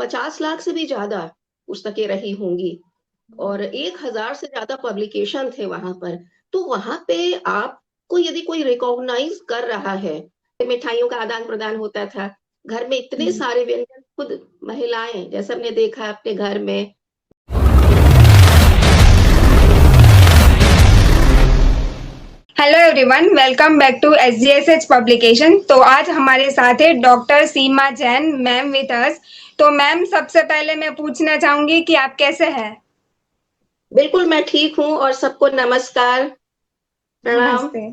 50 लाख से भी ज्यादा पुस्तकें रही होंगी और 1,000 से ज्यादा पब्लिकेशन थे वहां पर। तो वहां पे आपको यदि कोई रिकॉग्नाइज कर रहा है, मिठाइयों का आदान प्रदान होता था, घर में इतने हम्म। सारे व्यंजन, खुद महिलाएं, जैसे हमने देखा अपने घर में। Hello everyone, welcome back to SGSH publication. तो आज हमारे साथ है doctor Seema Jain ma'am with us. तो मैम, सबसे पहले मैं पूछना चाहूंगी कि आप कैसे हैं। बिल्कुल मैं ठीक हूँ और सबको नमस्कार, प्रणाम। नमस्ते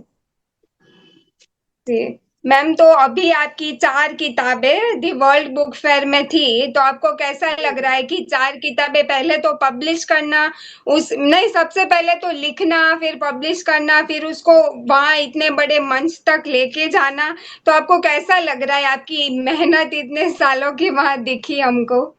जी। मैम, तो अभी आपकी 4 किताबें दी वर्ल्ड बुक फेयर में थी, तो आपको कैसा लग रहा है कि 4 किताबें पहले तो पब्लिश करना, उस नहीं, सबसे पहले तो लिखना, फिर पब्लिश करना, फिर उसको वहां इतने बड़े मंच तक लेके जाना। तो आपको कैसा लग रहा है? आपकी मेहनत इतने सालों की वहां दिखी हमको।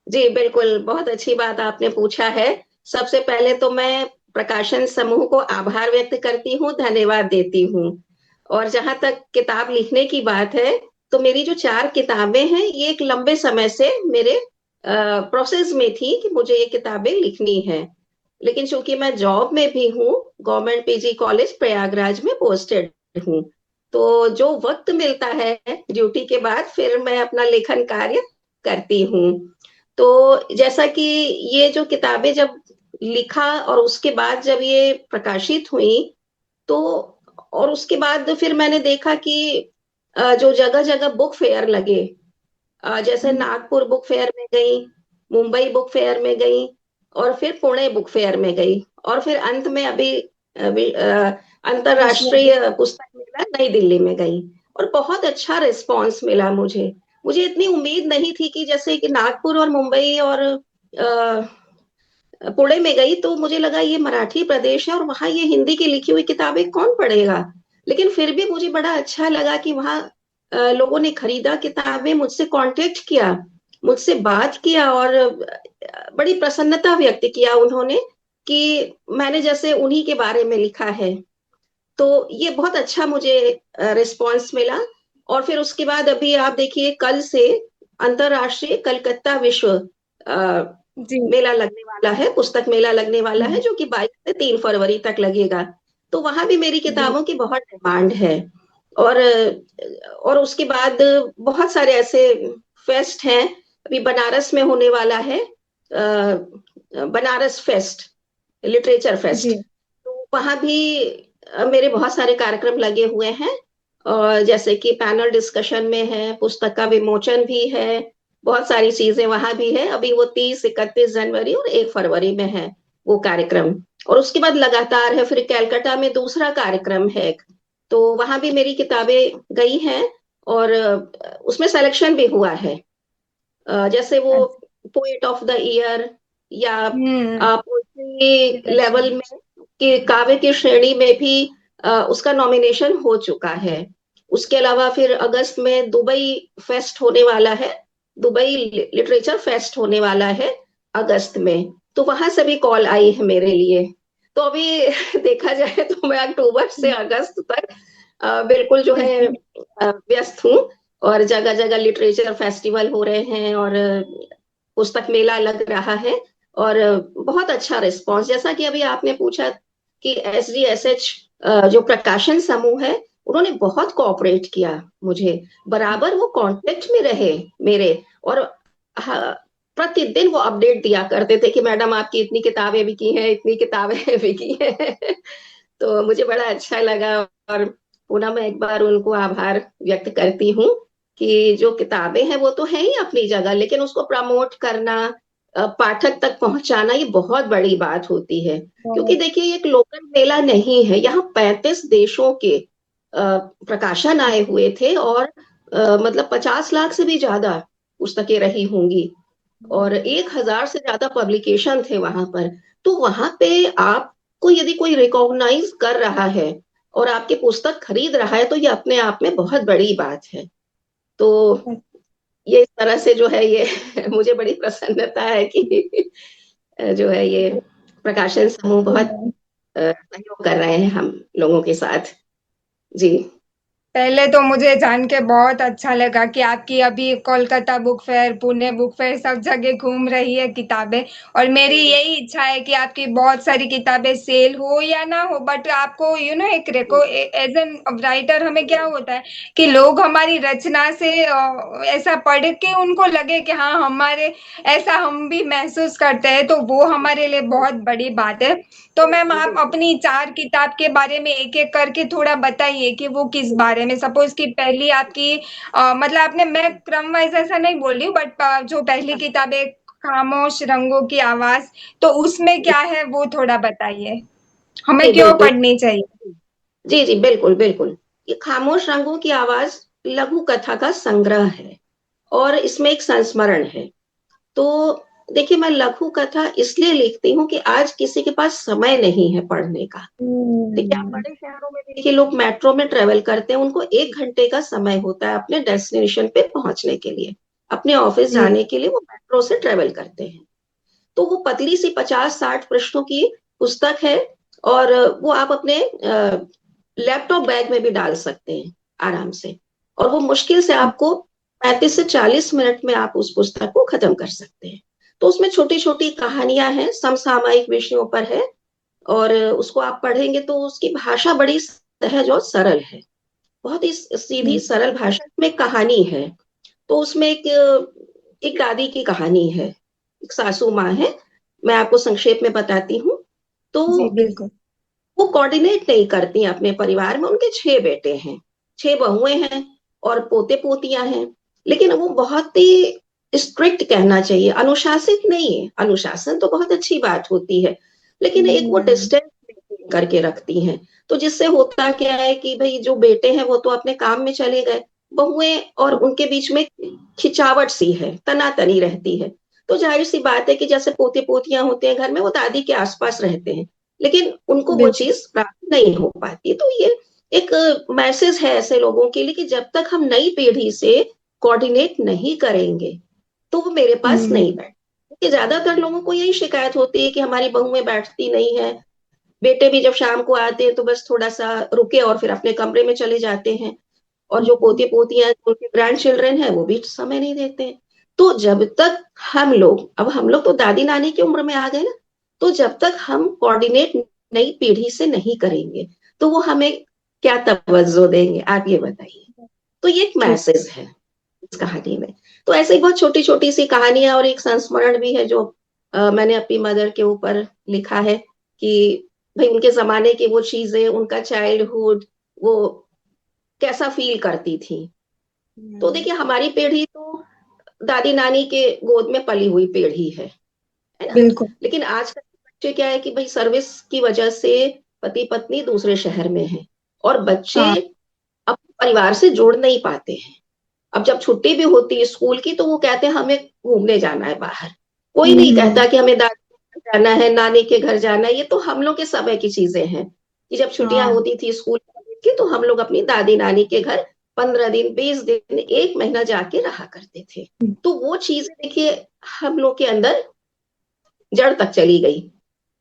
जी बिल्कुल, बहुत अच्छी बात आपने पूछा है। सबसे पहले तो मैं प्रकाशन समूह को आभार व्यक्त करती हूँ, धन्यवाद देती हूँ। और जहां तक किताब लिखने की बात है, तो मेरी जो 4 किताबें हैं, ये एक लंबे समय से मेरे प्रोसेस में थी कि मुझे ये किताबें लिखनी है। लेकिन चूंकि मैं जॉब में भी हूँ, गवर्नमेंट पीजी कॉलेज प्रयागराज में पोस्टेड हूँ, तो जो वक्त मिलता है ड्यूटी के बाद, फिर मैं अपना लेखन कार्य करती हूँ। तो जैसा कि ये जो किताबें जब लिखा और उसके बाद जब ये प्रकाशित हुई, तो और उसके बाद फिर मैंने देखा कि जो जगह जगह बुक फेयर लगे, जैसे नागपुर बुक फेयर में गई, मुंबई बुक फेयर में गई, और फिर पुणे बुक फेयर में गई, और फिर अंत में अभी अंतरराष्ट्रीय पुस्तक मेला नई दिल्ली में गई। और बहुत अच्छा रिस्पांस मिला मुझे। मुझे इतनी उम्मीद नहीं थी कि जैसे कि नागपुर और मुंबई और पुणे में गई, तो मुझे लगा ये मराठी प्रदेश है और वहां ये हिंदी की लिखी हुई किताबें कौन पढ़ेगा। लेकिन फिर भी मुझे बड़ा अच्छा लगा कि वहां लोगों ने खरीदा किताबें, मुझसे कांटेक्ट किया, मुझसे बात किया, और बड़ी प्रसन्नता व्यक्त किया उन्होंने कि मैंने जैसे उन्हीं के बारे में लिखा है। तो ये बहुत अच्छा मुझे रिस्पांस मिला। और फिर उसके बाद अभी आप देखिए, कल से अंतरराष्ट्रीय कलकत्ता विश्व जी। मेला लगने वाला है, पुस्तक मेला लगने वाला है, जो कि 22 से 3 फरवरी तक लगेगा। तो वहां भी मेरी जी। किताबों की बहुत डिमांड है। और उसके बाद बहुत सारे ऐसे फेस्ट हैं। अभी बनारस में होने वाला है बनारस फेस्ट, लिटरेचर फेस्ट। जी। तो वहां भी मेरे बहुत सारे कार्यक्रम लगे हुए हैं, और जैसे कि पैनल डिस्कशन में है, पुस्तक का विमोचन भी है, बहुत सारी चीजें वहां भी है। अभी वो 30, 31 जनवरी और 1 फरवरी में है वो कार्यक्रम। और उसके बाद लगातार है, फिर कैलकाटा में दूसरा कार्यक्रम है एक। तो वहां भी मेरी किताबें गई हैं, और उसमें सिलेक्शन भी हुआ है। जैसे वो अच्छा। पोएट ऑफ द ईयर, या हम्म। Poetry selection. लेवल में, कि काव्य की श्रेणी में भी उसका नॉमिनेशन हो चुका है। उसके अलावा फिर अगस्त में दुबई फेस्ट होने वाला है, दुबई लिटरेचर फेस्ट होने वाला है अगस्त में। तो वहां से भी कॉल आई है मेरे लिए। तो अभी देखा जाए तो मैं अक्टूबर से अगस्त तक बिल्कुल जो है व्यस्त हूँ। और जगह जगह लिटरेचर फेस्टिवल हो रहे हैं, और पुस्तक मेला लग रहा है, और बहुत अच्छा रिस्पांस। जैसा कि अभी आपने पूछा कि एसडीएसएच जो प्रकाशन समूह है, उन्होंने बहुत कोऑपरेट किया मुझे, बराबर वो कांटेक्ट में रहे मेरे। और प्रतिदिन वो अपडेट दिया करते थे कि मैडम आपकी इतनी किताबें बिकी हैं, इतनी किताबें बिकी हैं। तो मुझे बड़ा अच्छा लगा। और पुनः मैं एक बार उनको आभार व्यक्त करती हूँ कि जो किताबें हैं वो तो है ही अपनी जगह, लेकिन उसको प्रमोट करना, पाठक तक पहुंचाना, ये बहुत बड़ी बात होती है। क्योंकि देखिए, ये एक लोकल मेला नहीं है, यहाँ 35 देशों के प्रकाशन आए हुए थे, और मतलब 50 लाख से भी ज्यादा पुस्तकें रही होंगी, और 1,000 से ज्यादा पब्लिकेशन थे वहां पर। तो वहां पे आपको यदि कोई रिकॉग्नाइज कर रहा है और आपकी पुस्तक खरीद रहा है, तो ये अपने आप में बहुत बड़ी बात है। तो ये इस तरह से जो है ये मुझे बड़ी प्रसन्नता है कि जो है ये प्रकाशन समूह बहुत सहयोग कर रहे हैं हम लोगों के साथ। जी। पहले तो मुझे जान के बहुत अच्छा लगा कि आपकी अभी Kolkata book fair, Pune book fair सब जगह घूम रही है किताबें। और मेरी जी यही इच्छा है कि आपकी बहुत सारी किताबें सेल हो या ना हो, बट आपको एक रेको एज एन राइटर हमें क्या होता है कि लोग हमारी रचना से ऐसा पढ़ के उनको लगे कि हाँ हमारे ऐसा हम भी महसूस करते हैं, तो वो हमारे लिए बहुत बड़ी बात है। तो मैम बिल्कुल आप बिल्कुल। अपनी चार किताब के बारे में एक एक करके थोड़ा बताइए कि वो किस बारे में। सपोज कि पहली आपकी मतलब आपने, मैं क्रम वाइज ऐसा नहीं बोल रही हूँ, बट जो पहली किताब है खामोश रंगों की आवाज, तो उसमें क्या है वो थोड़ा बताइए, हमें जी क्यों बिल्कुल। पढ़नी चाहिए। जी जी बिल्कुल बिल्कुल। ये खामोश रंगों की आवाज लघु कथा का संग्रह है और इसमें एक संस्मरण है। तो देखिए, मैं लघु कथा इसलिए लिखती हूँ कि आज किसी के पास समय नहीं है पढ़ने का। देखिए, आप हम्म, बड़े शहरों में देखिए, लोग मेट्रो में ट्रेवल करते हैं, उनको 1 घंटे का समय होता है अपने डेस्टिनेशन पे पहुंचने के लिए। अपने ऑफिस जी जाने के लिए वो मेट्रो से ट्रेवल करते हैं। तो वो पतली सी 50-60 पृष्ठों की पुस्तक है और वो आप अपने लैपटॉप बैग में भी डाल सकते हैं आराम से। और वो मुश्किल से आपको 35 से 40 मिनट में आप उस पुस्तक को खत्म कर सकते हैं। तो उसमें छोटी छोटी कहानियां हैं, समसामयिक विषयों पर है। और उसको आप पढ़ेंगे तो उसकी भाषा बड़ी सहज और सरल है। बहुत ही सीधी सरल भाषा में कहानी है। तो उसमें एक दादी की कहानी है, एक सासू माँ है। मैं आपको संक्षेप में बताती हूँ। तो जी बिल्कुल। वो कोऑर्डिनेट नहीं करती हैं अपने परिवार में। उनके 6 बेटे हैं, 6 बहुएं हैं और पोते पोतियां हैं। लेकिन वो बहुत ही स्ट्रिक्ट, कहना चाहिए अनुशासित नहीं है। अनुशासन तो बहुत अच्छी बात होती है, लेकिन एक वो हम्म, डिस्टेंस करके रखती हैं। तो जिससे होता क्या है कि भाई, जो बेटे हैं वो तो अपने काम में चले गए, बहुएं और उनके बीच में खिंचावट सी है, तनातनी रहती है। तो जाहिर सी बात है कि जैसे पोते पोतियां होते हैं घर में, वो दादी के आसपास रहते हैं, लेकिन उनको वो बिल्कुल। चीज प्राप्त नहीं हो पाती। तो ये एक मैसेज है ऐसे लोगों के लिए कि जब तक हम नई पीढ़ी से कोऑर्डिनेट नहीं करेंगे तो वो मेरे पास हम्म, नहीं बैठ। क्योंकि ज्यादातर लोगों को यही शिकायत होती है कि हमारी बहुएं बैठती नहीं है। बेटे भी जब शाम को आते हैं तो बस थोड़ा सा रुके और फिर अपने कमरे में चले जाते हैं। और जो पोते पोतियां, उनके ग्रैंड चिल्ड्रन है, वो भी समय नहीं देते हैं। तो जब तक हम लोग, अब हम लोग तो दादी नानी की उम्र में आ गए ना, तो जब तक हम कोऑर्डिनेट नई पीढ़ी से नहीं करेंगे तो वो हमें क्या तवज्जो देंगे, आप ये बताइए। तो ये एक ठीक। मैसेज है इस कहानी में। तो ऐसे ही बहुत छोटी छोटी सी कहानियां और एक संस्मरण भी है जो मैंने अपनी मदर के ऊपर लिखा है कि भाई, उनके जमाने की वो चीजें, उनका चाइल्डहुड, वो कैसा फील करती थी। तो हम्म, देखिए, हमारी पीढ़ी तो दादी नानी के गोद में पली हुई पीढ़ी है ना। बिल्कुल। लेकिन आजकल के बच्चे क्या है कि भाई, सर्विस की वजह से पति पत्नी दूसरे शहर में हैं और बच्चे हाँ। अपने परिवार से जुड़ नहीं पाते हैं। अब जब छुट्टी भी होती है स्कूल की तो वो कहते हैं हमें घूमने जाना है बाहर। कोई नहीं हम्म, कहता कि हमें दादी के घर जाना है, नानी के घर जाना है। ये तो हम लोग के समय की चीजें हैं कि जब छुट्टियां हाँ। होती थी स्कूल की तो हम लोग अपनी दादी नानी के घर 15 दिन, 20 दिन, 1 महीना जाके रहा करते थे। तो वो चीजें देखिए, हम लोग के अंदर जड़ तक चली गई।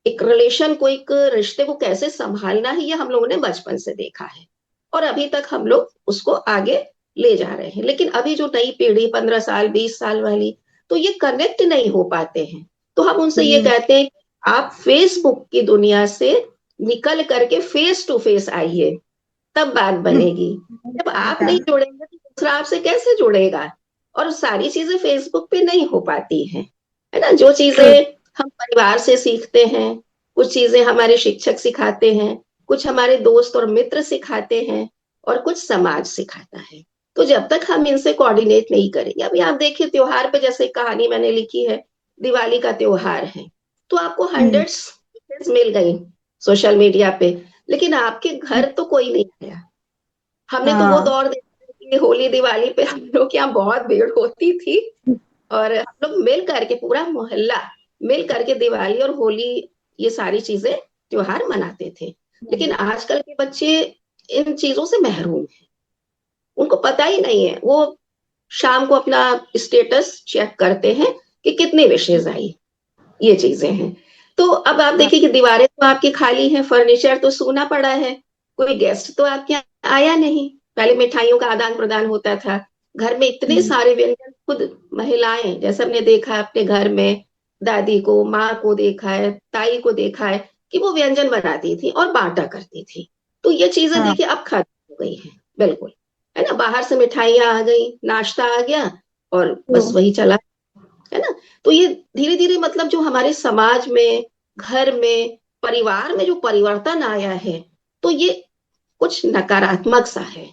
एक रिलेशन को, एक रिश्ते को कैसे संभालना है, ये हम लोगों ने बचपन से देखा है और अभी तक हम लोग उसको आगे ले जा रहे हैं। लेकिन अभी जो नई पीढ़ी 15 साल, 20 साल वाली, तो ये कनेक्ट नहीं हो पाते हैं। तो हम उनसे ये हम्म, कहते हैं कि आप फेसबुक की दुनिया से निकल करके फेस टू फेस आइए, तब बात बनेगी। जब आप नहीं जुड़ेंगे तो दूसरा आपसे कैसे जुड़ेगा। और सारी चीजें फेसबुक पे नहीं हो पाती हैं, है ना। जो ट्रू। चीजें हम परिवार से सीखते हैं, कुछ चीजें हमारे शिक्षक सिखाते हैं, कुछ हमारे दोस्त और मित्र सिखाते हैं और कुछ समाज सिखाता है। तो जब तक हम इनसे कोऑर्डिनेट नहीं करेंगे, अभी आप देखिए त्योहार पे, जैसे कहानी मैंने लिखी है, दिवाली का त्योहार है, तो आपको हम्म, हंड्रेड्स मिल गई सोशल मीडिया पे, लेकिन आपके घर तो कोई नहीं आया। हमने तो वो हाँ। दौर देखा कि होली दिवाली पे हम लोग के यहाँ बहुत भीड़ होती थी और हम लोग मिल करके, पूरा मोहल्ला मिल करके दिवाली और होली, ये सारी चीजें, त्योहार मनाते थे। लेकिन आजकल के बच्चे इन चीजों से महरूम हैं। उनको पता ही नहीं है। वो शाम को अपना स्टेटस चेक करते हैं कि कितनी विशेष आई, ये चीजें हैं। तो अब आप हाँ, देखिए कि दीवारें तो आपकी खाली हैं, फर्नीचर तो सूना पड़ा है, कोई गेस्ट तो आपके यहाँ आया नहीं। पहले मिठाइयों का आदान प्रदान होता था, घर में इतने सारे व्यंजन खुद महिलाएं, जैसे हमने देखा है अपने घर में, दादी को, माँ को देखा है, ताई को देखा है कि वो व्यंजन बनाती थी और बांटा करती थी। तो ये चीजें हाँ। देखिए अब खत्म हो गई है, बिल्कुल, है ना। बाहर से मिठाइयाँ आ गई, नाश्ता आ गया, और बस हम्म। वही चला, है ना। तो ये धीरे धीरे मतलब जो हमारे समाज में, घर में, परिवार में जो परिवर्तन आया है, तो ये कुछ नकारात्मक सा है,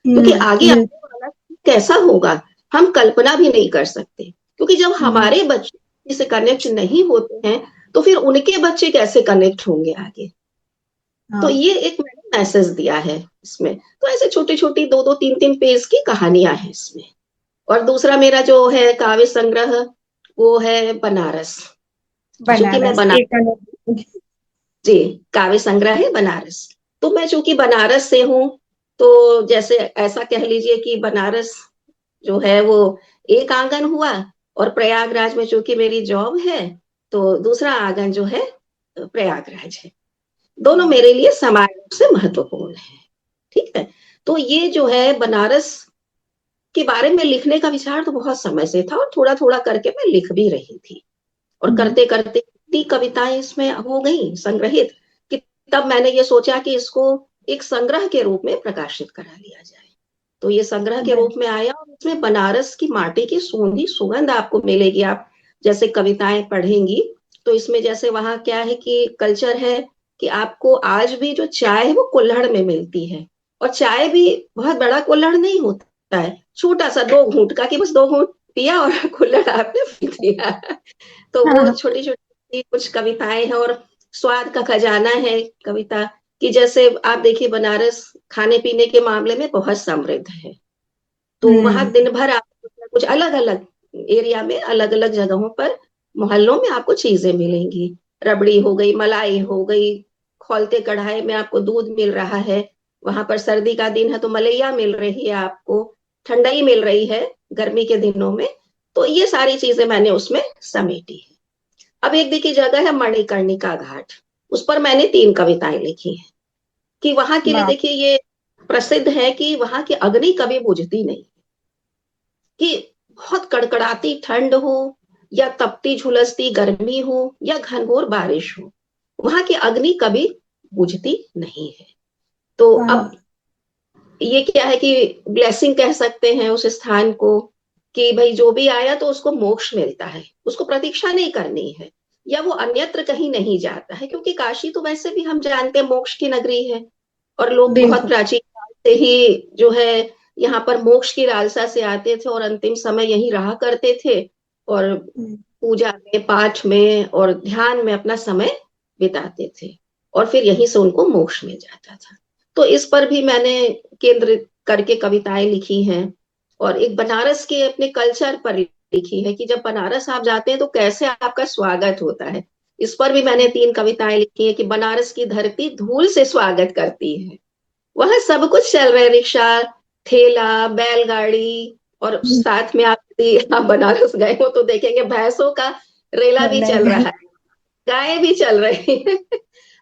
क्योंकि आगे बिल्कुल। आने वाला कैसा होगा हम कल्पना भी नहीं कर सकते। क्योंकि जब हम्म। हमारे बच्चे से कनेक्ट नहीं होते हैं, तो फिर उनके बच्चे कैसे कनेक्ट होंगे आगे। तो हाँ। ये एक मैंने मैसेज दिया है इसमें। तो ऐसे छोटी छोटी 2-2 3-3 पेज की कहानियां हैं इसमें। और दूसरा मेरा जो है काव्य संग्रह, वो है बनारस। चूंकि मैं बनारस बना एक अलग। जी, काव्य संग्रह है बनारस। तो मैं चूंकि बनारस से हूँ, तो जैसे ऐसा कह लीजिए कि बनारस जो है वो एक आंगन हुआ, और प्रयागराज में चूंकि मेरी जॉब है, तो दूसरा आंगन जो है प्रयागराज है। दोनों हाँ। मेरे लिए समान रूप से महत्वपूर्ण है। ठीक है। तो ये जो है बनारस के बारे में लिखने का विचार तो बहुत समय से था, और थोड़ा थोड़ा करके मैं लिख भी रही थी। और हम्म। करते करते इतनी कविताएं इसमें हो गई संग्रहित, कि तब मैंने ये सोचा कि इसको एक संग्रह के रूप में प्रकाशित करा लिया जाए। तो ये संग्रह के रूप में आया, और इसमें बनारस की माटी की सूंधी सुगंध आपको मिलेगी। आप जैसे कविताएं पढ़ेंगी, तो इसमें जैसे वहां क्या है कि कल्चर है कि आपको आज भी जो चाय है वो कुल्हड़ में मिलती है। और चाय भी बहुत बड़ा कुल्हड़ नहीं होता है, छोटा सा 2 घूंट का, कि बस 2 घूंट पिया और कुल्हड़ आपने पी दिया। तो वो हाँ। छोटी छोटी कुछ कविताएं हैं, और स्वाद का खजाना है कविता। कि जैसे आप देखिए बनारस खाने पीने के मामले में बहुत समृद्ध है। तो वहां हम्म। दिन भर आप कुछ अलग अलग एरिया में, अलग अलग जगहों पर, मोहल्लों में आपको चीजें मिलेंगी। रबड़ी हो गई, मलाई हो गई, खौलते कढ़ाई में आपको दूध मिल रहा है। वहां पर सर्दी का दिन है तो मलैया मिल रही है आपको, ठंडाई मिल रही है गर्मी के दिनों में। तो ये सारी चीजें मैंने उसमें समेटी है। अब एक देखिए जगह है मणिकर्णिका घाट, उस पर मैंने 3 कविताएं लिखी हैं। कि वहां के लिए वाह। देखिए ये प्रसिद्ध है कि वहां की अग्नि कभी बुझती नहीं। कि बहुत कड़कड़ाती ठंड हो, या तपती झुलसती गर्मी हो, या घनघोर बारिश हो, वहां की अग्नि कभी बुझती नहीं है। तो वाह। अब ये क्या है कि ब्लेसिंग कह सकते हैं उस स्थान को, कि भाई जो भी आया तो उसको मोक्ष मिलता है, उसको प्रतीक्षा नहीं करनी है, या वो अन्यत्र कहीं नहीं जाता है। क्योंकि काशी तो वैसे भी हम जानते हैं मोक्ष की नगरी है, और लोग बहुत बिल्कुल। प्राचीन काल से ही जो है यहाँ पर मोक्ष की लालसा से आते थे, और अंतिम समय यहीं रहा करते थे, और हम्म। पूजा में, पाठ में और ध्यान में अपना समय बिताते थे, और फिर यहीं से उनको मोक्ष मिल जाता था। तो इस पर भी मैंने केंद्रित करके कविताएं लिखी हैं। और एक बनारस के अपने कल्चर पर लिखी है, कि जब बनारस आप जाते हैं तो कैसे आपका स्वागत होता है। इस पर भी मैंने 3 कविताएं लिखी है, कि बनारस की धरती धूल से स्वागत करती है। वहां सब कुछ चल रहा है, रिक्शा, ठेला, बैलगाड़ी, और साथ में आप बनारस गए हो तो देखेंगे भैंसों का रेला भी चल रहा नहीं। है, गायें भी चल रही हैं,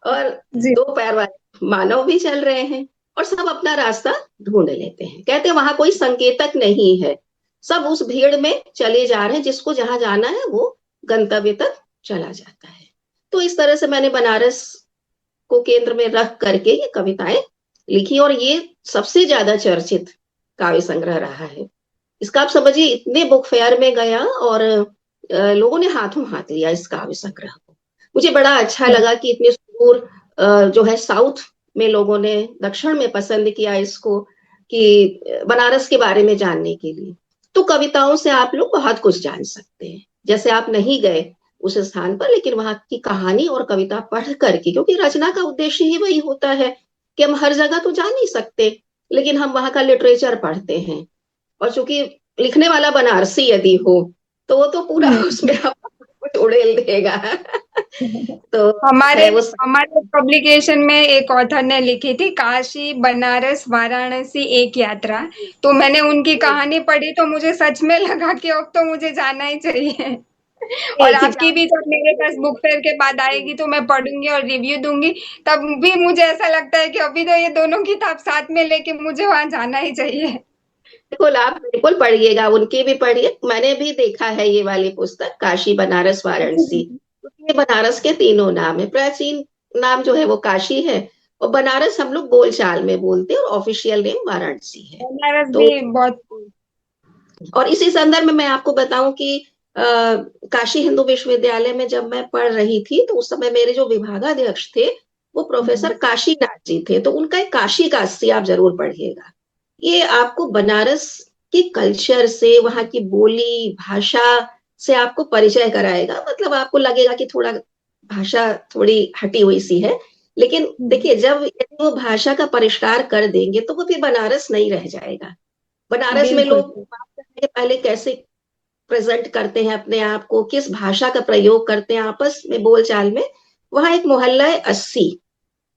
और जी। 2 पैर वाले मानव भी चल रहे हैं। और सब अपना रास्ता ढूंढ लेते हैं, कहते हैं वहां कोई संकेतक नहीं है, सब उस भीड़ में चले जा रहे हैं, जिसको जहां जाना है वो गंतव्य तक चला जाता है। तो इस तरह से मैंने बनारस को केंद्र में रख करके ये कविताएं लिखी, और ये सबसे ज्यादा चर्चित काव्य संग्रह रहा है। इसका आप समझिए इतने बुक फेयर में गया, और लोगों ने हाथों हाथ लिया इस काव्य संग्रह को। मुझे बड़ा अच्छा लगा कि इतने सुदूर जो है साउथ में लोगों ने, दक्षिण में पसंद किया इसको, कि बनारस के बारे में जानने के लिए। तो कविताओं से आप लोग बहुत कुछ जान सकते हैं, जैसे आप नहीं गए उस स्थान पर, लेकिन वहां की कहानी और कविता पढ़ करके, क्योंकि रचना का उद्देश्य ही वही होता है कि हम हर जगह तो जा नहीं सकते, लेकिन हम वहां का लिटरेचर पढ़ते हैं। और चूंकि लिखने वाला बनारसी यदि हो, तो वो तो पूरा उसमें कुछ उड़ेल देगा। तो हमारे है वो। हमारे पब्लिकेशन में एक ऑथर ने लिखी थी काशी बनारस वाराणसी एक यात्रा। तो मैंने उनकी कहानी पढ़ी तो मुझे सच में लगा कि अब तो मुझे जाना ही चाहिए। और कि आपकी भी जब मेरे पास बुक फेयर के बाद आएगी तो मैं पढ़ूंगी और रिव्यू दूंगी। तब भी मुझे ऐसा लगता है कि अभी तो ये दोनों किताब साथ में लेके मुझे वहां जाना ही चाहिए। बिल्कुल, आप बिल्कुल पढ़िएगा, उनकी भी पढ़िए। मैंने भी देखा है ये वाली पुस्तक, काशी बनारस वाराणसी। ये बनारस के तीनों नाम है, प्राचीन नाम जो है वो काशी है, और बनारस हम लोग बोलचाल में बोलते हैं, और ऑफिशियल नेम वाराणसी है। बनारस भी तो बहुत। और इसी संदर्भ में मैं आपको बताऊं कि अ, काशी हिंदू विश्वविद्यालय में जब मैं पढ़ रही थी, तो उस समय मेरे जो विभागाध्यक्ष थे वो प्रोफेसर काशीनाथ जी थे। तो उनका एक काशी का अस्सी आप जरूर पढ़िएगा। ये आपको बनारस के कल्चर से, वहां की बोली भाषा से आपको परिचय कराएगा। मतलब आपको लगेगा कि थोड़ा भाषा थोड़ी हटी हुई सी है, लेकिन देखिए, जब यदि वो भाषा का परिष्कार कर देंगे तो वो फिर बनारस नहीं रह जाएगा। बनारस में बिल्कुल। लोग बात करने के पहले कैसे प्रेजेंट करते हैं अपने आप को, किस भाषा का प्रयोग करते हैं आपस में बोलचाल में। वहां एक मोहल्ला है अस्सी,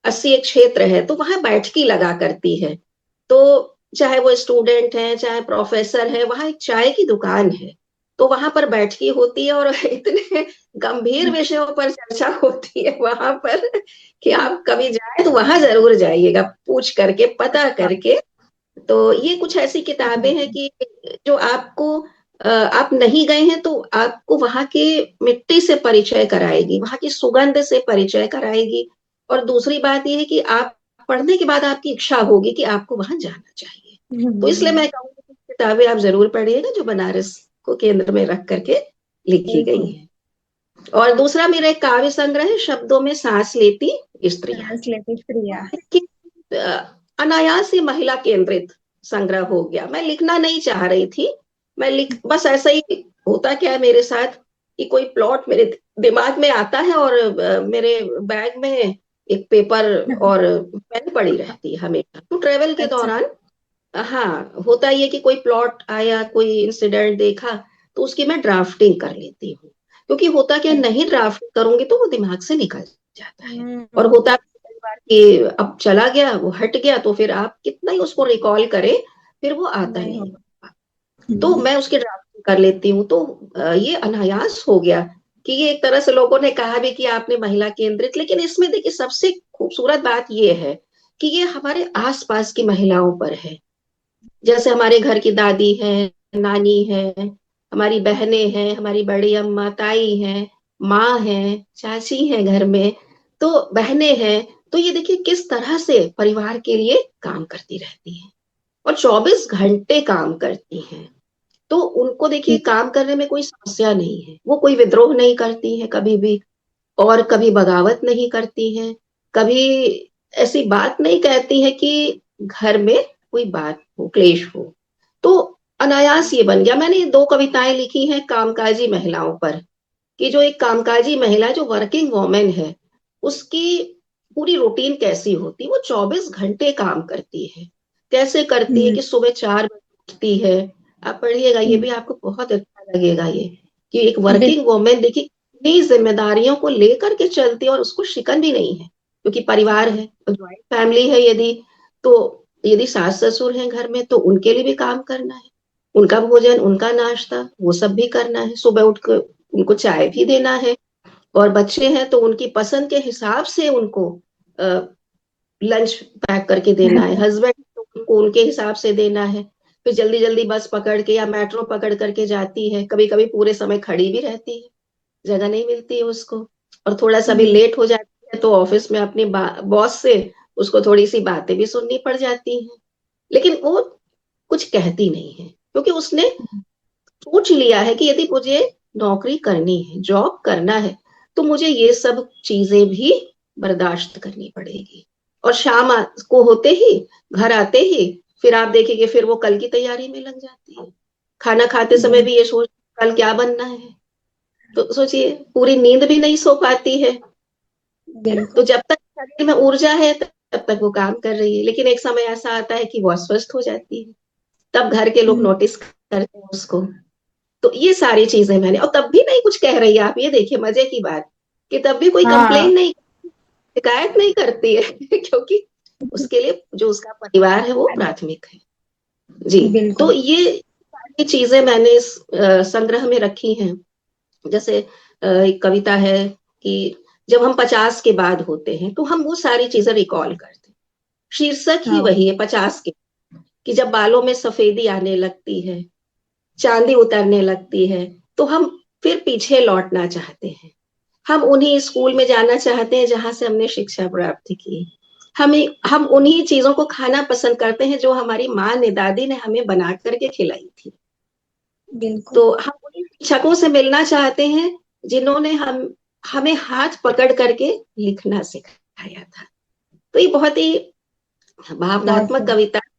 अस्सी एक क्षेत्र है, तो वहां बैठकी लगा करती है। तो चाहे वो स्टूडेंट है चाहे प्रोफेसर है, वहां एक चाय की दुकान है, तो वहां पर बैठकी होती है, और इतने गंभीर विषयों पर चर्चा होती है वहां पर कि आप कभी जाए तो वहां जरूर जाइएगा, पूछ करके पता करके। तो ये कुछ ऐसी किताबें हैं कि जो आपको आप नहीं गए हैं तो आपको वहां के मिट्टी से परिचय कराएगी, वहां की सुगंध से परिचय कराएगी। और दूसरी बात यह है कि आप पढ़ने के बाद आपकी इच्छा होगी कि आपको वहां जाना चाहिए। तो इसलिए मैं कहूँगी कि किताबें आप जरूर पढ़िएगा जो बनारस को केंद्र में रख करके लिखी गई बिल्कुल। हैं। और दूसरा मेरा एक काव्य संग्रह है, शब्दों में सांस लेती स्त्रियां। ट्रांसलेटेड क्रिया। कि अनायास ही महिला केंद्रित संग्रह हो गया। मैं लिखना नहीं चाह रही थी, मैं लिख बस ऐसा ही होता क्या है मेरे साथ कि कोई प्लॉट मेरे दिमाग में आता है, और मेरे बैग में एक पेपर और पेन पड़ी रहती है हमेशा। तो ट्रेवल के अच्छा। दौरान हाँ होता ही है कि कोई प्लॉट आया, कोई इंसिडेंट देखा, तो उसकी मैं ड्राफ्टिंग कर लेती हूँ। क्योंकि होता क्या, नहीं ड्राफ्ट करूंगी तो वो दिमाग से निकल जाता है। और हम्म। होता कई बार कि अब चला गया, वो हट गया, तो फिर आप कितना ही उसको रिकॉल करें, फिर वो आता नहीं नहीं। होगा। तो मैं उसकी ड्राफ्टिंग कर लेती हूँ। तो ये अनायास हो गया कि ये एक तरह से लोगों ने कहा भी कि आपने महिला केंद्रित, लेकिन इसमें देखिए सबसे खूबसूरत बात ये है कि ये हमारे आसपास की महिलाओं पर है। जैसे हमारे घर की दादी है, नानी है, हमारी बहनें हैं, हमारी बड़ी अम्मा ताई हैं, माँ है, चाची है घर में, तो बहनें हैं। तो ये देखिए किस तरह से परिवार के लिए काम करती रहती हैं, और 24 घंटे काम करती हैं। तो उनको देखिए काम करने में कोई समस्या नहीं है, वो कोई विद्रोह नहीं करती है कभी भी, और कभी बगावत नहीं करती हैं, कभी ऐसी बात नहीं कहती है कि घर में कोई बात हो, क्लेश हो। तो अनायास ये बन गया। मैंने ये दो कविताएं लिखी हैं कामकाजी महिलाओं पर, कि जो एक कामकाजी महिला जो वर्किंग वोमेन है, उसकी पूरी रूटीन कैसी होती है। वो 24 घंटे काम करती है, कैसे करती है कि सुबह 4 बजे उठती है। आप पढ़िएगा, ये भी आपको बहुत अच्छा लगेगा ये, कि एक वर्किंग वोमेन देखिए कितनी जिम्मेदारियों को लेकर के चलती है, और उसको शिकन भी नहीं है, क्योंकि परिवार है, ज्वाइंट फैमिली है यदि, तो यदि सास ससुर हैं घर में तो उनके लिए भी काम करना है, उनका भोजन उनका नाश्ता वो सब भी करना है, सुबह उठ कर उनको चाय भी देना है। और बच्चे हैं तो उनकी पसंद के हिसाब से उनको लंच पैक करके देना है। हस्बैंड तो उनको उनके हिसाब से देना है। फिर जल्दी जल्दी बस पकड़ के या मेट्रो पकड़ करके जाती है, कभी कभी पूरे समय खड़ी भी रहती है, जगह नहीं मिलती है उसको। और थोड़ा सा भी लेट हो जाती है तो ऑफिस में अपने बॉस से उसको थोड़ी सी बातें भी सुननी पड़ जाती हैं। लेकिन वो कुछ कहती नहीं है, क्योंकि उसने सोच लिया है कि यदि मुझे नौकरी करनी है, जॉब करना है, तो मुझे ये सब चीजें भी बर्दाश्त करनी पड़ेगी। और को होते ही, घर आते ही, फिर आप देखेंगे फिर वो कल की तैयारी में लग जाती है। खाना खाते समय भी ये सोच, कल क्या बनना है। तो सोचिए, पूरी नींद भी नहीं सो पाती है ना। तो बिल्कुल। जब तक शरीर में ऊर्जा है तब तक वो काम कर रही है, लेकिन एक समय ऐसा आता है कि वो अस्वस्थ हो जाती है। तब घर के लोग नोटिस करते हैं उसको। तो ये सारी चीजें मैंने, और तब भी नहीं कुछ कह रही है। आप ये देखिए मजे की बात, कि तब भी कोई हाँ। कंप्लेन नहीं, शिकायत नहीं करती है क्योंकि उसके लिए जो उसका परिवार है वो प्राथमिक है। जी। तो बिल्कुल। ये सारी चीजें मैंने इस संग्रह में रखी हैं। जैसे एक कविता है कि जब हम 50 के बाद होते हैं तो हम वो सारी चीजें रिकॉल करते हैं। शीर्षक ही हाँ। वही है 50 के, कि जब बालों में सफेदी आने लगती है, चांदी उतरने लगती है, तो हम फिर पीछे लौटना चाहते हैं। हम उन्हीं स्कूल में जाना चाहते हैं जहां से हमने शिक्षा प्राप्त की। हम उन्हीं चीजों को खाना पसंद करते हैं जो हमारी माँ ने, दादी ने हमें बना करके खिलाई थी। बिल्कुल। तो हम उन्हीं शिक्षकों से मिलना चाहते हैं जिन्होंने हमें हाथ पकड़ करके लिखना सिखाया था। तो ये बहुत ही बहुत भावनात्मक सही। कविता है।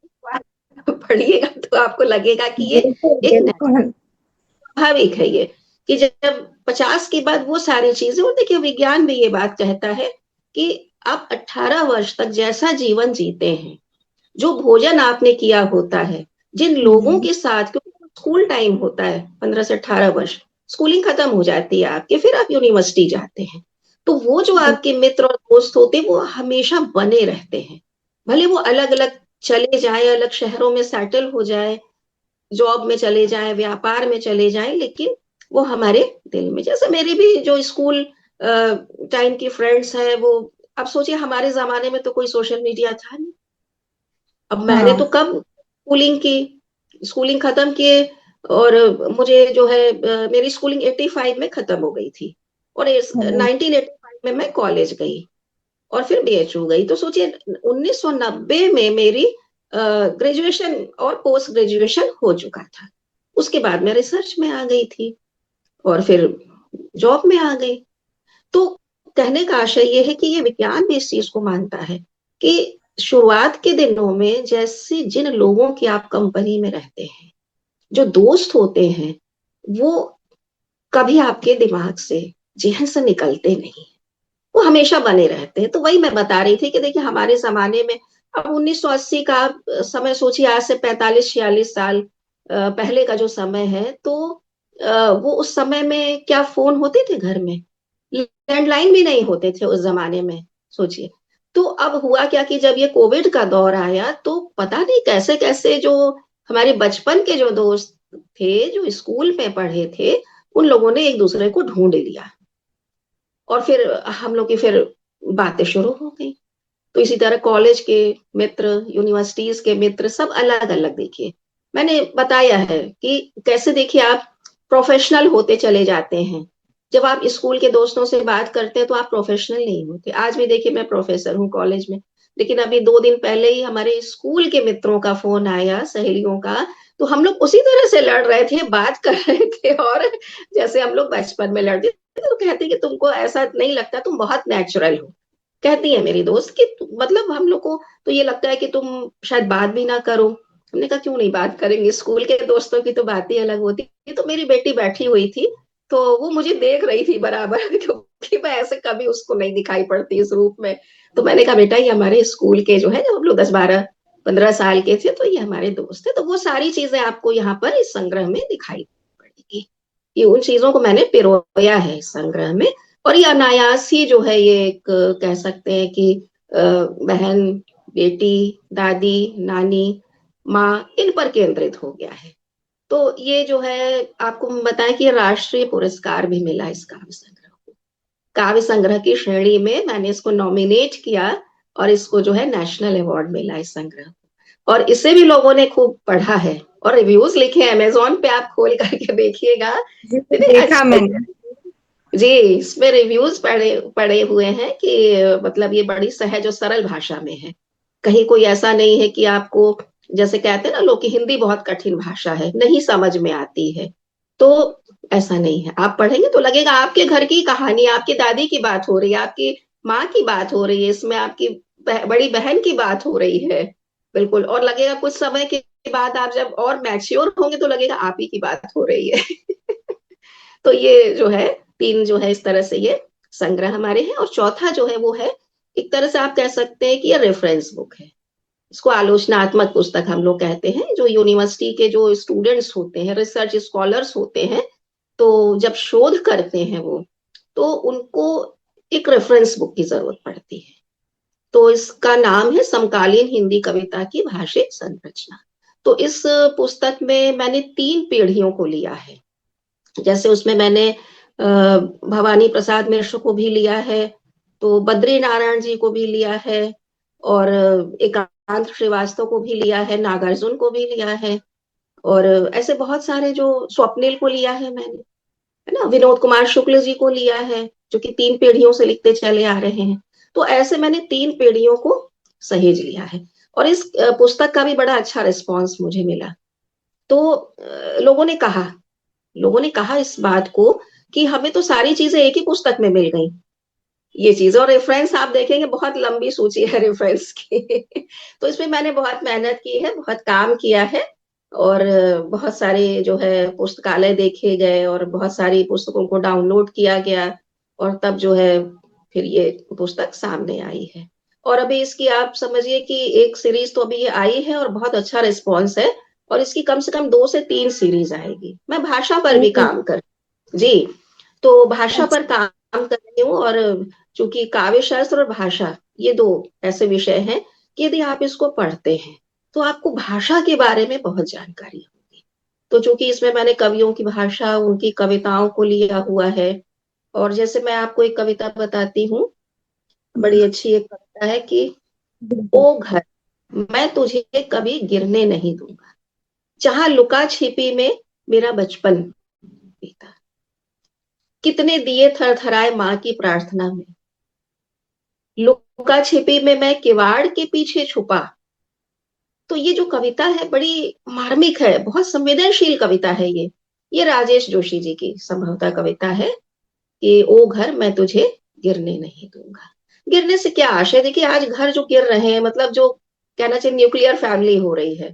पढ़िएगा तो आपको लगेगा कि ये बिल्कुल, एक बिल्कुल। स्वाभाविक है ये, कि जब 50 के बाद वो सारी चीजें, और देखिए विज्ञान भी ये बात कहता है कि आप 18 वर्ष तक जैसा जीवन जीते हैं, जो भोजन आपने किया होता है, जिन लोगों जी। के साथ, क्योंकि स्कूल टाइम होता है 15 से 18 वर्ष, स्कूलिंग खत्म हो जाती है आपकी, फिर आप यूनिवर्सिटी जाते हैं, तो वो जो आपके मित्र और दोस्त होते हैं वो हमेशा बने रहते हैं। भले वो अलग अलग चले जाए, अलग शहरों में सेटल हो जाए, जॉब में चले जाएं, व्यापार में चले जाएं, लेकिन वो हमारे दिल में, जैसे मेरी भी जो स्कूल टाइम की फ्रेंड्स हैं वो, अब सोचिए हमारे जमाने में तो कोई सोशल मीडिया था नहीं। अब मैंने तो हाँ। कब स्कूलिंग खत्म किए, और मुझे जो है मेरी स्कूलिंग 85 में खत्म हो गई थी, और हाँ। 1985 में मैं कॉलेज गई, और फिर बीएचयू गई। तो सोचिए 1990 में मेरी ग्रेजुएशन और पोस्ट ग्रेजुएशन हो चुका था। उसके बाद मैं रिसर्च में आ गई थी, और फिर जॉब में आ गई। तो कहने का आशय ये है कि ये विज्ञान भी इस चीज को मानता है कि शुरुआत के दिनों में जैसे जिन लोगों की आप कंपनी में रहते हैं, जो दोस्त होते हैं, वो कभी आपके दिमाग से, जहन से निकलते नहीं, वो हमेशा बने रहते हैं। तो वही मैं बता रही थी कि देखिए हमारे जमाने में, अब 1980 का समय सोचिए, आज से 45-46 साल पहले का जो समय है, तो वो उस समय में क्या फोन होते थे घर में, लैंडलाइन भी नहीं होते थे उस जमाने में, सोचिए। तो अब हुआ क्या कि जब ये कोविड का दौर आया, तो पता नहीं कैसे कैसे जो हमारे बचपन के जो दोस्त थे, जो स्कूल में पढ़े थे, उन लोगों ने एक दूसरे को ढूंढ लिया, और फिर हम लोग की फिर बातें शुरू हो गई। तो इसी तरह कॉलेज के मित्र, यूनिवर्सिटीज के मित्र, सब अलग अलग। देखिए मैंने बताया है कि कैसे, देखिए आप प्रोफेशनल होते चले जाते हैं। जब आप स्कूल के दोस्तों से बात करते हैं तो आप प्रोफेशनल नहीं होते। आज भी देखिए मैं प्रोफेसर हूँ कॉलेज में, लेकिन अभी 2 दिन पहले ही हमारे स्कूल के मित्रों का फोन आया, सहेलियों का, तो हम लोग उसी तरह से लड़ रहे थे, बात कर रहे थे, और जैसे हम लोग बचपन में लड़ते थे। तो कहती कि तुमको ऐसा नहीं लगता, तुम बहुत नेचुरल हो, कहती है मेरी दोस्त कि मतलब हम लोग को तो ये लगता है कि तुम शायद बात भी ना करो। हमने कहा क्यों नहीं बात करेंगे, स्कूल के दोस्तों की तो बात ही अलग होती है। तो मेरी बेटी बैठी हुई थी, तो वो मुझे देख रही थी बराबर क्योंकि मैं ऐसे कभी उसको नहीं दिखाई पड़ती इस रूप में। तो मैंने कहा बेटा ये हमारे स्कूल के जो है, जब हम लोग 10-12-15 साल के थे, तो ये हमारे दोस्त थे। तो वो सारी चीजें आपको यहाँ पर इस संग्रह में दिखाई पड़ेगी। ये उन चीजों को मैंने पिरोया है इस संग्रह में। और ये अनायास ही जो है, ये एक कह सकते हैं कि बहन, बेटी, दादी, नानी, माँ, इन पर केंद्रित हो गया है। तो ये जो है, आपको हम बताएं कि राष्ट्रीय पुरस्कार भी मिला इस काव्य संग्रह को। काव्य संग्रह की श्रेणी में मैंने इसको नॉमिनेट किया, और इसको जो है नेशनल अवार्ड मिला इस संग्रह को। और इसे भी लोगों ने खूब पढ़ा है, और रिव्यूज लिखे हैं अमेजोन पे, आप खोल करके देखिएगा। जी, दीदी देखा अच्छा, मैंने। जी, इसमें रिव्यूज पड़े पड़े हुए हैं कि मतलब ये बड़ी सहज और सरल भाषा में है। कहीं कोई ऐसा नहीं है कि आपको, जैसे कहते हैं ना लोग कि हिंदी बहुत कठिन भाषा है, नहीं समझ में आती है, तो ऐसा नहीं है। आप पढ़ेंगे तो लगेगा आपके घर की कहानी, आपकी दादी की बात हो रही है, आपकी माँ की बात हो रही है, इसमें आपकी बड़ी बहन की बात हो रही है, बिल्कुल। और लगेगा कुछ समय के बाद आप जब और मैच्योर होंगे तो लगेगा आप ही की बात हो रही है। तो ये जो है, तीन जो है इस तरह से ये संग्रह हमारे हैं। और चौथा जो है वो है, एक तरह से आप कह सकते हैं कि ये रेफरेंस बुक है। इसको आलोचनात्मक पुस्तक हम लोग कहते हैं। जो यूनिवर्सिटी के जो स्टूडेंट्स होते हैं, रिसर्च स्कॉलर्स होते हैं, तो जब शोध करते हैं वो, तो उनको एक रेफरेंस बुक की जरूरत पड़ती है। तो इसका नाम है समकालीन हिंदी कविता की भाषिक संरचना। तो इस पुस्तक में मैंने 3 पीढ़ियों को लिया है। जैसे उसमें मैंने भवानी प्रसाद मिश्र को भी लिया है, तो बद्री नारायण जी को भी लिया है, और एकांत श्रीवास्तव को भी लिया है, नागार्जुन को भी लिया है, और ऐसे बहुत सारे, जो स्वप्निल को लिया है मैंने, है ना, विनोद कुमार शुक्ल जी को लिया है, जो कि 3 पीढ़ियों से लिखते चले आ रहे हैं। तो ऐसे मैंने 3 पीढ़ियों को सहेज लिया है, और इस पुस्तक का भी बड़ा अच्छा रिस्पॉन्स मुझे मिला। तो लोगों ने कहा इस बात को कि हमें तो सारी चीजें एक ही पुस्तक में मिल गई, ये चीज। और रेफरेंस आप देखेंगे, बहुत लंबी सूची है रेफरेंस की। तो इसमें मैंने बहुत मेहनत की है, बहुत काम किया है, और बहुत सारे जो है पुस्तकालय देखे गए, और बहुत सारी पुस्तकों को डाउनलोड किया गया, और तब जो है फिर ये पुस्तक सामने आई है। और अभी इसकी आप समझिए कि एक सीरीज तो अभी ये आई है, और बहुत अच्छा रिस्पॉन्स है, और इसकी कम से कम 2 से 3 सीरीज आएगी। मैं भाषा पर भी ओके। काम कर, जी, तो भाषा पर अच्छा। काम कर रही हूँ। और चूंकि काव्य शास्त्र और भाषा, ये 2 ऐसे विषय हैं कि यदि आप इसको पढ़ते हैं तो आपको भाषा के बारे में बहुत जानकारी होगी। तो चूंकि इसमें मैंने कवियों की भाषा, उनकी कविताओं को लिया हुआ है, और जैसे मैं आपको एक कविता बताती हूँ, बड़ी अच्छी एक कविता है कि बिल्कुल। ओ घर, मैं तुझे कभी गिरने नहीं दूंगा, जहां लुका छिपी में मेरा बचपन बीता, कितने दिए थरथराए माँ की प्रार्थना में, लुका छिपी में मैं किवाड़ के पीछे छुपा। तो ये जो कविता है बड़ी मार्मिक है, बहुत संवेदनशील कविता है ये राजेश जोशी जी की संभवतः कविता है कि ओ घर, मैं तुझे गिरने नहीं दूंगा। गिरने से क्या आशय, देखिए आज घर जो गिर रहे हैं, मतलब जो कहना चाहिए न्यूक्लियर फैमिली हो रही है,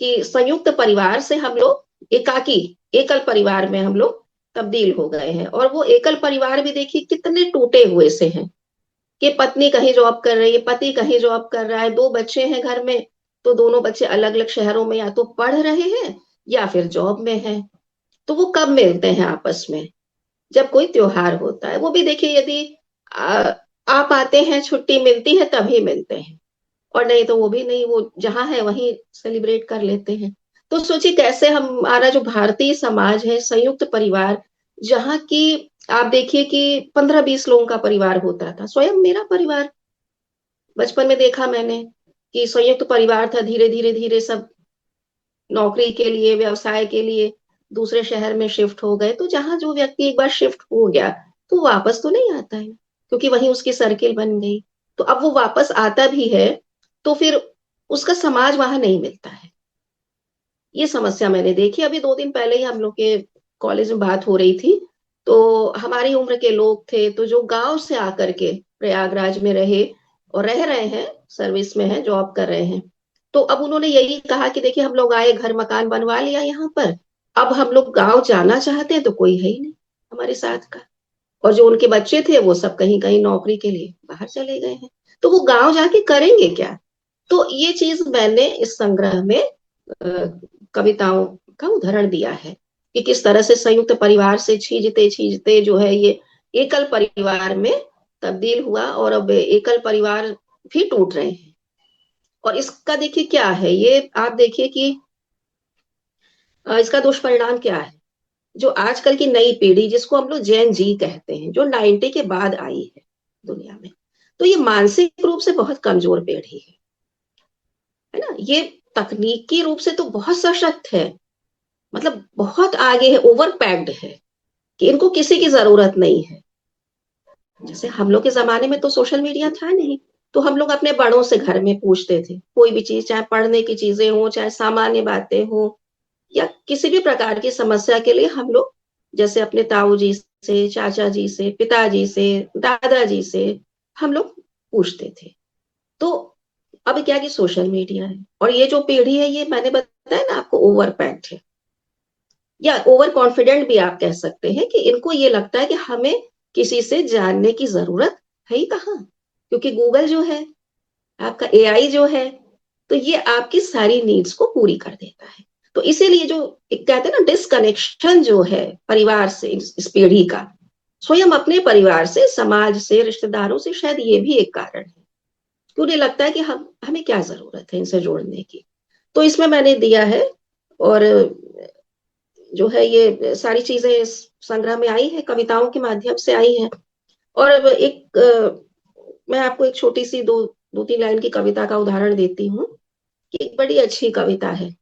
कि संयुक्त परिवार से हम लोग एकाकी, एकल परिवार में हम लोग तब्दील हो गए हैं। और वो एकल परिवार भी देखिए कितने टूटे हुए से हैं, कि पत्नी कहीं जॉब कर रही है, पति कहीं जॉब कर रहा है, 2 बच्चे हैं घर में, तो दोनों बच्चे अलग अलग शहरों में या तो पढ़ रहे हैं या फिर जॉब में हैं। तो वो कब मिलते हैं आपस में? जब कोई त्योहार होता है, वो भी देखिए यदि आ, आप आते हैं, छुट्टी मिलती है तभी मिलते हैं, और नहीं तो वो भी नहीं, वो जहां है वहीं सेलिब्रेट कर लेते हैं। तो सोचिए कैसे हमारा जो भारतीय समाज है, संयुक्त परिवार, जहाँ की आप देखिए कि 15-20 लोगों का परिवार होता था। स्वयं मेरा परिवार, बचपन में देखा मैंने कि संयुक्त परिवार था, धीरे धीरे धीरे सब नौकरी के लिए, व्यवसाय के लिए दूसरे शहर में शिफ्ट हो गए। तो जहां जो व्यक्ति एक बार शिफ्ट हो गया, तो वापस तो नहीं आता है, क्योंकि वहीं उसकी सर्किल बन गई। तो अब वो वापस आता भी है, तो फिर उसका समाज वहां नहीं मिलता है। ये समस्या मैंने देखी। अभी 2 दिन पहले ही हम लोग के कॉलेज में बात हो रही थी, तो हमारी उम्र के लोग थे, तो जो गांव से आकर के प्रयागराज में रहे और रह रहे हैं, सर्विस में हैं, जॉब कर रहे हैं, तो अब उन्होंने यही कहा कि देखिए हम लोग आए, घर मकान बनवा लिया यहाँ पर, अब हम लोग गांव जाना चाहते हैं तो कोई है ही नहीं हमारे साथ का। और जो उनके बच्चे थे वो सब कहीं कहीं नौकरी के लिए बाहर चले गए हैं, तो वो गांव जाके करेंगे क्या? तो ये चीज मैंने इस संग्रह में कविताओं का उदाहरण दिया है, कि किस तरह से संयुक्त परिवार से छींचते छींचते जो है ये एकल परिवार में तब्दील हुआ, और अब एकल परिवार भी टूट रहे हैं। और इसका देखिए क्या है, ये आप देखिए कि इसका दुष्परिणाम क्या है। जो आजकल की नई पीढ़ी, जिसको हम लोग जेन जी कहते हैं, जो 90 के बाद आई है दुनिया में, तो ये मानसिक रूप से बहुत कमजोर पीढ़ी है ना। ये तकनीकी रूप से तो बहुत सशक्त है, मतलब बहुत आगे है, ओवर पैक्ड है, कि इनको किसी की जरूरत नहीं है। जैसे हम लोग के जमाने में तो सोशल मीडिया था नहीं, तो हम लोग अपने बड़ों से घर में पूछते थे कोई भी चीज, चाहे पढ़ने की चीजें हो, चाहे सामान्य बातें हो, या किसी भी प्रकार की समस्या के लिए हम लोग जैसे अपने ताऊ जी से, चाचा जी से, पिताजी से, दादाजी से हम लोग पूछते थे। तो अब क्या कि सोशल मीडिया है, और ये जो पीढ़ी है, ये मैंने बताया ना आपको, ओवर पैक्ड है, या ओवर कॉन्फिडेंट भी आप कह सकते हैं, कि इनको ये लगता है कि हमें किसी से जानने की जरूरत है ही कहाँ, क्योंकि गूगल जो है, आपका एआई जो है, तो ये आपकी सारी नीड्स को पूरी कर देता है। तो इसीलिए जो एक कहते हैं ना डिसकनेक्शन जो है परिवार से, इस पीढ़ी का, स्वयं अपने परिवार से, समाज से, रिश्तेदारों से, शायद ये भी एक कारण है कि उन्हें लगता है कि हमें क्या जरूरत है इनसे जोड़ने की। तो इसमें मैंने दिया है, और जो है ये सारी चीजें इस संग्रह में आई है, कविताओं के माध्यम से आई है। और अब मैं आपको एक छोटी सी दो दो तीन लाइन की कविता का उदाहरण देती हूँ कि एक बड़ी अच्छी कविता है।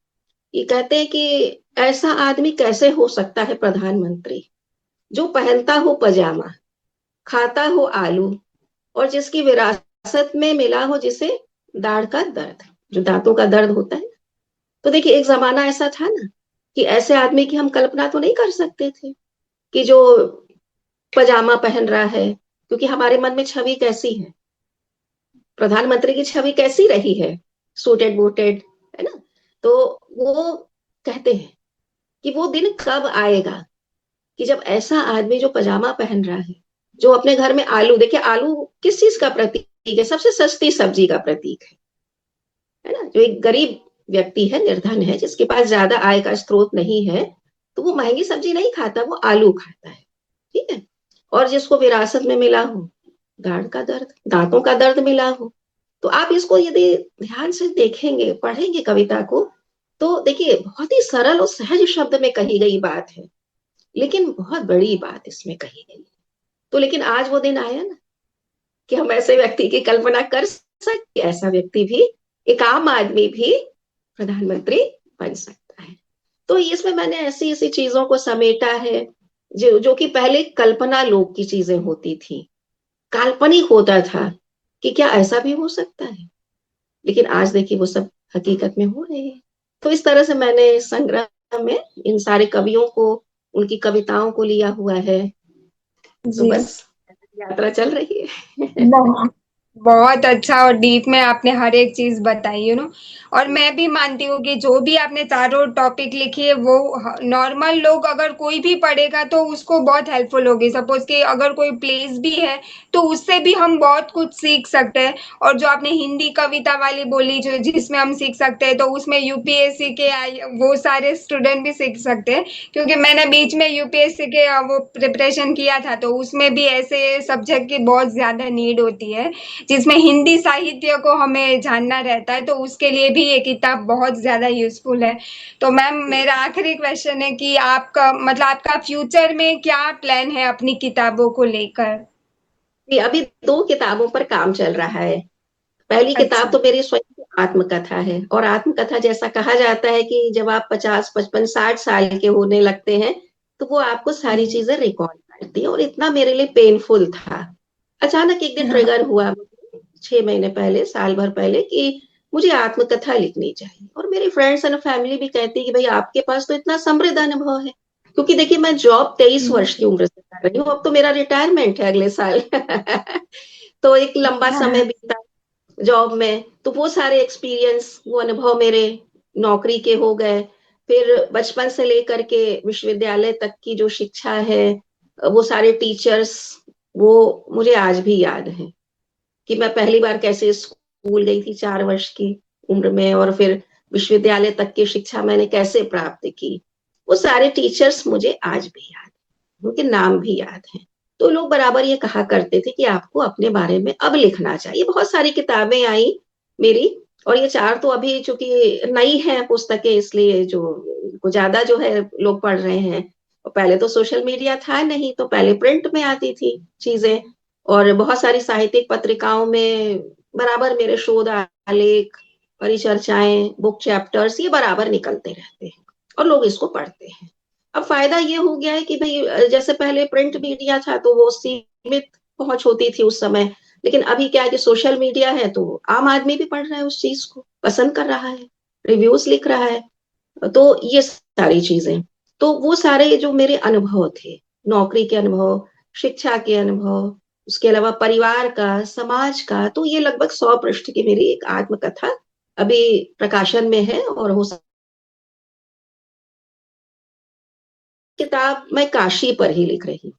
ये कहते हैं कि ऐसा आदमी कैसे हो सकता है प्रधानमंत्री, जो पहनता हो पजामा, खाता हो आलू, और जिसकी विरासत में मिला हो जिसे दाढ़ का दर्द, जो दांतों का दर्द होता है। तो देखिए, एक जमाना ऐसा था ना कि ऐसे आदमी की हम कल्पना तो नहीं कर सकते थे कि जो पजामा पहन रहा है, क्योंकि हमारे मन में छवि कैसी है, प्रधानमंत्री की छवि कैसी रही है, सूटेड बूटेड, है ना। तो वो कहते हैं कि वो दिन कब आएगा कि जब ऐसा आदमी जो पजामा पहन रहा है, जो अपने घर में आलू, देखिए आलू किस चीज का प्रतीक है, सबसे सस्ती सब्जी का प्रतीक है ना। जो एक गरीब व्यक्ति है, निर्धन है, जिसके पास ज्यादा आय का स्रोत नहीं है, तो वो महंगी सब्जी नहीं खाता, वो आलू खाता है। ठीक है। और जिसको विरासत में मिला हो दाढ़ का दर्द, दांतों का दर्द मिला हो, तो आप इसको यदि ध्यान से देखेंगे, पढ़ेंगे कविता को, तो देखिए बहुत ही सरल और सहज शब्द में कही गई बात है, लेकिन बहुत बड़ी बात इसमें कही गई है। तो लेकिन आज वो दिन आया ना कि हम ऐसे व्यक्ति की कल्पना कर सकते, ऐसा व्यक्ति भी, एक आम आदमी भी प्रधानमंत्री बन सकता है। तो इसमें मैंने ऐसी ऐसी चीजों को समेटा है जो कि पहले कल्पना लोग की चीजें होती थी, काल्पनिक होता था कि क्या ऐसा भी हो सकता है, लेकिन आज देखिए वो सब हकीकत में हो रहे हैं। तो इस तरह से मैंने संग्रह में इन सारे कवियों को, उनकी कविताओं को लिया हुआ है। तो जी। बस यात्रा चल रही है। बहुत बहुत अच्छा और डीप में आपने हर एक चीज बताई, और मैं भी मानती हूँ कि जो भी आपने चारों टॉपिक लिखी है वो नॉर्मल लोग अगर कोई भी पढ़ेगा तो उसको बहुत हेल्पफुल होगी। सपोज कि अगर कोई प्लेस भी है तो उससे भी हम बहुत कुछ सीख सकते हैं। और जो आपने हिंदी कविता वाली बोली जो जिसमें हम सीख सकते हैं, तो उसमें यूपीएससी के वो सारे स्टूडेंट भी सीख सकते हैं, क्योंकि मैंने बीच में यूपीएससी के वो प्रिपरेशन किया था, तो उसमें भी ऐसे सब्जेक्ट की बहुत ज्यादा नीड होती है जिसमें हिंदी साहित्य को हमें जानना रहता है, तो उसके लिए भी ये किताब बहुत ज्यादा यूजफुल है। तो मैम, मेरा आखिरी क्वेश्चन है कि आपका मतलब आपका फ्यूचर में क्या प्लान है अपनी किताबों को लेकर? जी, अभी दो किताबों पर काम चल रहा है। पहली किताब अच्छा। तो मेरी स्वयं की आत्मकथा है, और आत्मकथा जैसा कहा जाता है कि जब आप 50 55 60 साल के होने लगते हैं, तो वो आपको सारी जी। चीजें रिकॉर्ड करती है। और इतना मेरे लिए पेनफुल था, अचानक एक दिन ट्रिगर हुआ मुझे 6 महीने पहले, साल भर पहले, कि मुझे आत्मकथा लिखनी चाहिए। और मेरी फ्रेंड्स एंड फैमिली भी कहती है कि भाई आपके पास तो इतना समृद्ध अनुभव है, क्योंकि देखिए मैं जॉब 23 वर्ष की उम्र से कर रही हूँ, अब तो मेरा रिटायरमेंट है अगले साल। तो एक लंबा समय बीता जॉब में, तो वो सारे एक्सपीरियंस, वो अनुभव मेरे नौकरी के हो गए। फिर बचपन से लेकर के विश्वविद्यालय तक की जो शिक्षा है, वो सारे टीचर्स, वो मुझे आज भी याद है कि मैं पहली बार कैसे स्कूल गई थी 4 वर्ष की उम्र में, और फिर विश्वविद्यालय तक की शिक्षा मैंने कैसे प्राप्त की। वो सारे टीचर्स मुझे आज भी याद है, उनके नाम भी याद हैं। तो लोग बराबर ये कहा करते थे कि आपको अपने बारे में अब लिखना चाहिए। बहुत सारी किताबें आई मेरी, और ये चार तो अभी चूंकि नई है पुस्तकें, इसलिए जो ज्यादा जो है लोग पढ़ रहे हैं। और पहले तो सोशल मीडिया था नहीं, तो पहले प्रिंट में आती थी चीजें, और बहुत सारी साहित्यिक पत्रिकाओं में बराबर मेरे शोध आलेख, परिचर्चाएं, बुक चैप्टर्स ये बराबर निकलते रहते हैं, और लोग इसको पढ़ते हैं। अब फायदा ये हो गया है कि भाई जैसे पहले प्रिंट मीडिया था तो वो सीमित पहुंच होती थी उस समय, लेकिन अभी क्या है कि सोशल मीडिया है तो आम आदमी भी पढ़ रहा है, उस चीज को पसंद कर रहा है, रिव्यूज लिख रहा है। तो ये सारी चीजें, तो वो सारे जो मेरे अनुभव थे, नौकरी के अनुभव, शिक्षा के अनुभव, उसके अलावा परिवार का, समाज का, तो ये लगभग 100 पृष्ठ की मेरी एक आत्मकथा अभी प्रकाशन में है। और हो किताब मैं काशी पर ही लिख रही हूँ।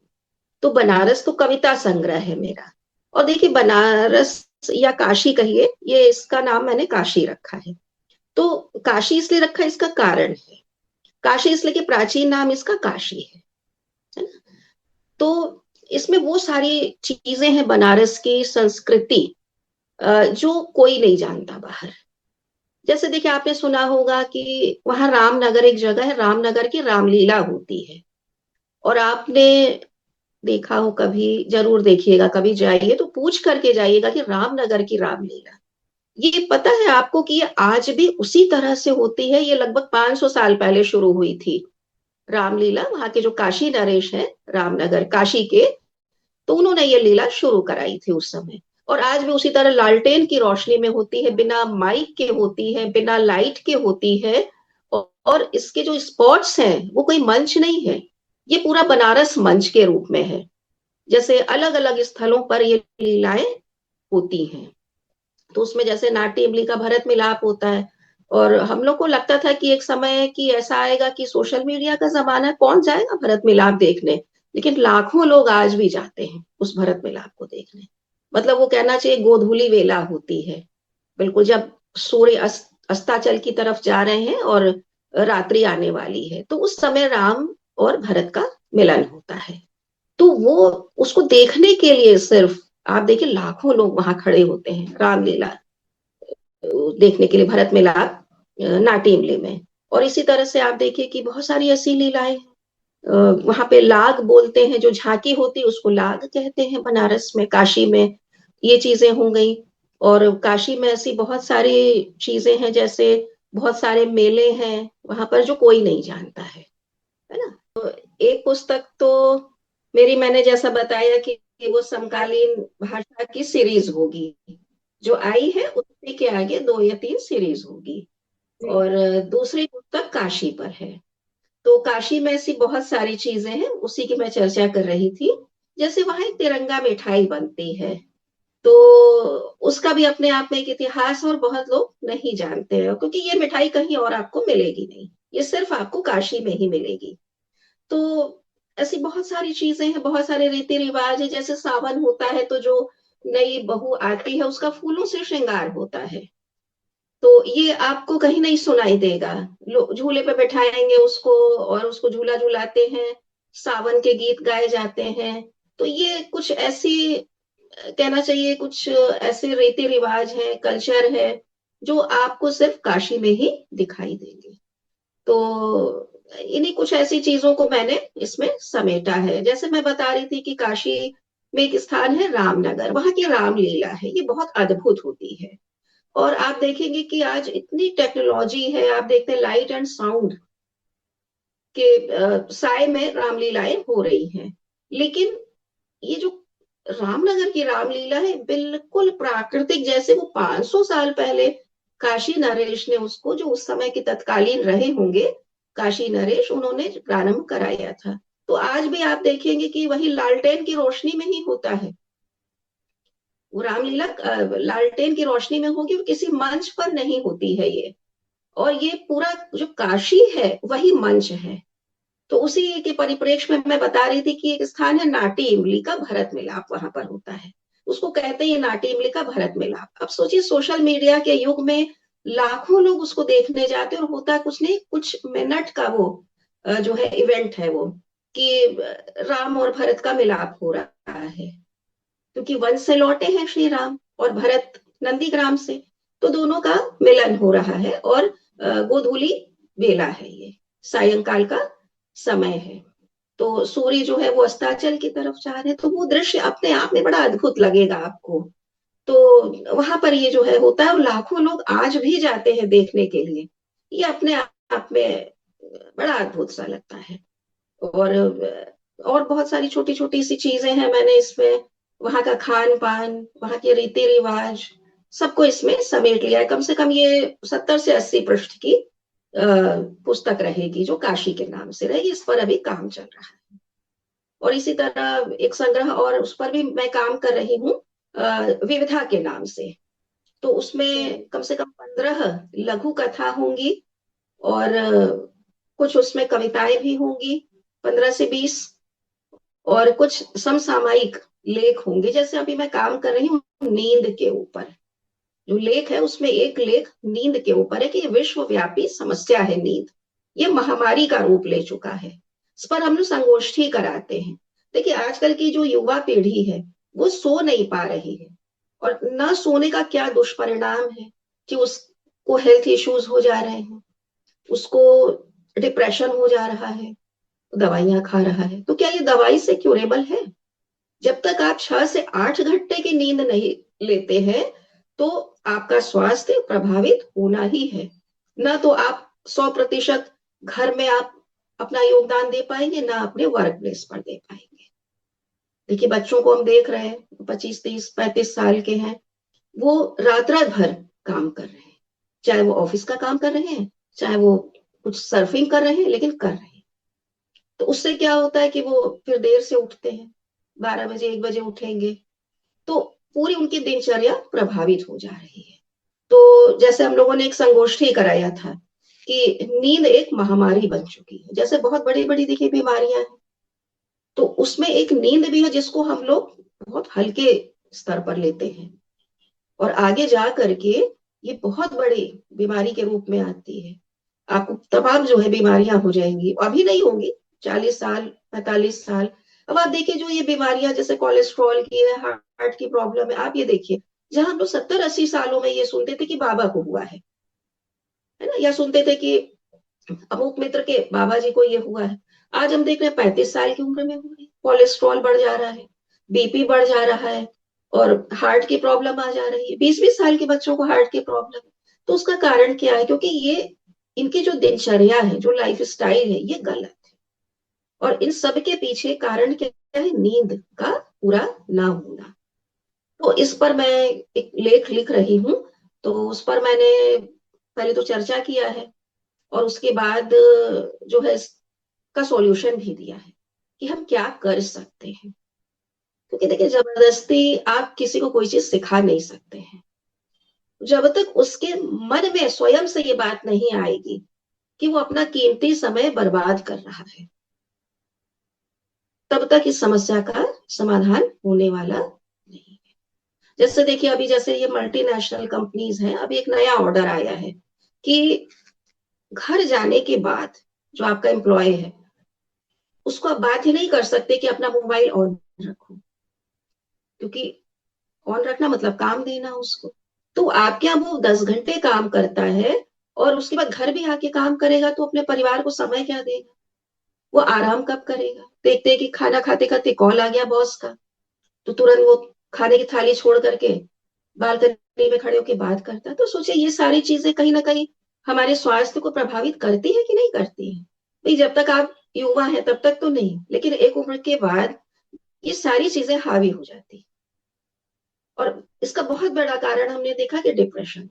तो बनारस तो कविता संग्रह है मेरा। और देखिए बनारस या काशी कहिए, ये इसका नाम मैंने काशी रखा है। तो काशी इसलिए रखा है, इसका कारण है, काशी इसलिए कि प्राचीन नाम इसका काशी है ना। तो इसमें वो सारी चीजें हैं बनारस की संस्कृति, जो कोई नहीं जानता बाहर। जैसे देखिए, आपने सुना होगा कि वहां रामनगर एक जगह है, रामनगर की रामलीला होती है। और आपने देखा हो, कभी जरूर देखिएगा, कभी जाइए तो पूछ करके जाइएगा कि रामनगर की रामलीला, ये पता है आपको कि ये आज भी उसी तरह से होती है। ये लगभग 500 साल पहले शुरू हुई थी रामलीला। वहां के जो काशी नरेश है, रामनगर काशी के, तो उन्होंने ये लीला शुरू कराई थी उस समय। और आज भी उसी तरह लालटेन की रोशनी में होती है, बिना माइक के होती है, बिना लाइट के होती है। और इसके जो स्पॉट्स हैं वो कोई मंच नहीं है, ये पूरा बनारस मंच के रूप में है। जैसे अलग अलग स्थलों पर ये लीलाएं होती हैं। तो उसमें जैसे नाट्य इमली का भरत मिलाप होता है। और हम लोग को लगता था कि एक समय कि ऐसा आएगा कि सोशल मीडिया का जमाना है, कौन जाएगा भरत मिलाप देखने। लेकिन लाखों लोग आज भी जाते हैं उस भरत मिलाप को देखने। मतलब वो कहना चाहिए गोधूली वेला होती है, बिल्कुल जब सूर्य अस्ताचल की तरफ जा रहे हैं और रात्रि आने वाली है, तो उस समय राम और भरत का मिलन होता है। तो वो उसको देखने के लिए सिर्फ आप देखिए लाखों लोग वहां खड़े होते हैं रामलीला देखने के लिए, भरत मिलाप नाट्य इमली में। और इसी तरह से आप देखिए कि बहुत सारी ऐसी लीलाएं वहां पे लाग बोलते हैं, जो झांकी होती है उसको लाग कहते हैं बनारस में, काशी में। ये चीजें हो गई। और काशी में ऐसी बहुत सारी चीजें हैं, जैसे बहुत सारे मेले हैं वहां पर जो कोई नहीं जानता है ना। तो एक पुस्तक तो मेरी, मैंने जैसा बताया कि वो समकालीन भाषा की सीरीज होगी, जो आई है उसी के आगे 2 या 3 सीरीज होगी। जी। और दूसरी पुस्तक काशी पर है। तो काशी में ऐसी बहुत सारी चीजें हैं, उसी की मैं चर्चा कर रही थी। जैसे वहां एक तिरंगा मिठाई बनती है, तो उसका भी अपने आप में एक इतिहास, और बहुत लोग नहीं जानते हैं क्योंकि ये मिठाई कहीं और आपको मिलेगी नहीं, ये सिर्फ आपको काशी में ही मिलेगी। तो ऐसी बहुत सारी चीजें हैं, बहुत सारे रीति रिवाज है। जैसे सावन होता है तो जो नई बहू आती है उसका फूलों से श्रृंगार होता है, तो ये आपको कहीं नहीं सुनाई देगा। लोग झूले पे बैठाएंगे उसको और उसको झूला झूलाते हैं, सावन के गीत गाए जाते हैं। तो ये कुछ ऐसी, कहना चाहिए कुछ ऐसे रीति रिवाज है, कल्चर है, जो आपको सिर्फ काशी में ही दिखाई देंगे। तो इन्हीं कुछ ऐसी चीजों को मैंने इसमें समेटा है। जैसे मैं बता रही थी कि काशी में एक स्थान है रामनगर, वहां की रामलीला है, ये बहुत अद्भुत होती है। और आप देखेंगे कि आज इतनी टेक्नोलॉजी है, आप देखते हैं लाइट एंड साउंड के साय में रामलीलाएं हो रही हैं। लेकिन ये जो रामनगर की रामलीला है, बिल्कुल प्राकृतिक, जैसे वो 500 साल पहले काशी नरेश ने उसको, जो उस समय के तत्कालीन रहे होंगे काशी नरेश, उन्होंने प्रारंभ कराया था। तो आज भी आप देखेंगे कि वही लालटेन की रोशनी में ही होता है। वो रामलीला लालटेन की रोशनी में होगी, वो किसी मंच पर नहीं होती है ये। और ये पूरा जो काशी है वही मंच है। तो उसी के परिप्रेक्ष्य में मैं बता रही थी कि एक स्थान है नाटी इमली का भरत मिलाप, वहां पर होता है। उसको कहते हैं नाटी इमली का भरत मिलाप। अब सोचिए, सोशल मीडिया के युग में लाखों लोग उसको देखने जाते हैं, और होता है कुछ नहीं, कुछ मिनट का वो जो है इवेंट है वो, कि राम और भरत का मिलाप हो रहा है, क्योंकि वन से लौटे हैं श्री राम और भरत नंदीग्राम से। तो दोनों का मिलन हो रहा है। और गोधूली बेला है, ये सायंकाल का समय है। तो सूर्य जो है वो अस्ताचल की तरफ जा रहे हैं, तो वो दृश्य अपने आप में बड़ा अद्भुत लगेगा आपको। तो वहां पर ये जो है होता है, और लाखों लोग आज भी जाते हैं देखने के लिए। ये अपने आप में बड़ा अद्भुत सा लगता है। और बहुत सारी छोटी छोटी सी चीजें हैं, मैंने इसमें वहां का खान पान, वहां के रीति रिवाज, सबको इसमें समेट लिया है। कम से कम ये 70 से 80 पृष्ठ की पुस्तक रहेगी, जो काशी के नाम से रहेगी। इस पर अभी काम चल रहा है। और इसी तरह एक संग्रह और उस पर भी मैं काम कर रही हूँ, विविधा के नाम से। तो उसमें कम से कम 15 लघु कथा होंगी, और कुछ उसमें कविताएं भी होंगी, 15 से 20। और कुछ समसामयिक लेख होंगे। जैसे अभी मैं काम कर रही हूँ नींद के ऊपर, जो लेख है उसमें एक लेख नींद के ऊपर है कि ये विश्वव्यापी समस्या है नींद, ये महामारी का रूप ले चुका है। इस पर हम लोग संगोष्ठी कराते हैं। देखिए, आजकल की जो युवा पीढ़ी है वो सो नहीं पा रही है, और ना सोने का क्या दुष्परिणाम है कि को हेल्थ इश्यूज हो जा रहे हैं, उसको डिप्रेशन हो जा रहा है, दवाइयां खा रहा है, तो क्या ये दवाई से क्यूरेबल है? जब तक आप 6 से 8 घंटे की नींद नहीं लेते हैं तो आपका स्वास्थ्य प्रभावित होना ही है। ना तो आप 100% घर में आप अपना योगदान दे पाएंगे, ना अपने वर्क प्लेस पर दे पाएंगे। देखिए बच्चों को हम देख रहे हैं, 25, 30, 35 साल के हैं, वो रात रात भर काम कर रहे हैं, चाहे वो ऑफिस का काम कर रहे हैं, चाहे वो कुछ सर्फिंग कर रहे हैं, लेकिन कर रहे हैं। तो उससे क्या होता है कि वो फिर देर से उठते हैं, 12 बजे 1 बजे उठेंगे, तो पूरी उनकी दिनचर्या प्रभावित हो जा रही है। तो जैसे हम लोगों ने एक संगोष्ठी कराया था कि नींद एक महामारी बन चुकी है, जैसे बहुत बड़ी बड़ी देखिए बीमारियां हैं, तो उसमें एक नींद भी है जिसको हम लोग बहुत हल्के स्तर पर लेते हैं, और आगे जा करके ये बहुत बड़ी बीमारी के रूप में आती है। आपको तमाम जो है बीमारियां हो जाएंगी, अभी नहीं होंगी, 40 साल 45 साल। अब आप देखिए जो ये बीमारियां जैसे कोलेस्ट्रॉल की है, हार्ट की प्रॉब्लम है, आप ये देखिए, जहां हम लोग 70 80 सालों में ये सुनते थे कि बाबा को हुआ है ना, या सुनते थे कि अमुक मित्र के बाबा जी को ये हुआ है, आज हम देख रहे हैं 35 साल की उम्र में हो रही है, कोलेस्ट्रॉल बढ़ जा रहा है, बीपी बढ़ जा रहा है, और हार्ट की प्रॉब्लम आ जा रही है, 20 20 साल के बच्चों को हार्ट की प्रॉब्लम है। तो उसका कारण क्या है? क्योंकि ये इनकी जो दिनचर्या है, जो लाइफ स्टाइल है, ये गलत है। और इन सब के पीछे कारण क्या है? नींद का पूरा ना होना। तो इस पर मैं एक लेख लिख रही हूँ, तो उस पर मैंने पहले तो चर्चा किया है, और उसके बाद जो है इसका सॉल्यूशन भी दिया है कि हम क्या कर सकते हैं। क्योंकि देखिए जबरदस्ती आप किसी को कोई चीज सिखा नहीं सकते हैं, जब तक उसके मन में स्वयं से ये बात नहीं आएगी कि वो अपना कीमती समय बर्बाद कर रहा है, तब तक इस समस्या का समाधान होने वाला नहीं। जैसे देखिए अभी जैसे ये मल्टीनेशनल कंपनीज हैं, अभी एक नया ऑर्डर आया है कि घर जाने के बाद जो आपका एम्प्लॉय है, उसको आप बात ही नहीं कर सकते कि अपना मोबाइल ऑन रखो, क्योंकि ऑन रखना मतलब काम देना उसको। तो आपके यहाँ वो 10 घंटे काम करता है, और उसके बाद घर भी आके काम करेगा, तो अपने परिवार को समय क्या देगा? वो आराम कब करेगा? देखते हैं कि खाना खाते खाते कॉल आ गया बॉस का, तो तुरंत वो खाने की थाली छोड़ करके बालकनी में खड़े होकर बात करता है। तो सोचिए ये सारी चीजें कहीं ना कहीं हमारे स्वास्थ्य को प्रभावित करती है कि नहीं करती है? भाई जब तक आप युवा हैं तब तक तो नहीं, लेकिन एक उम्र के बाद ये सारी चीजें हावी हो जाती है। और इसका बहुत बड़ा कारण हमने देखा कि डिप्रेशन,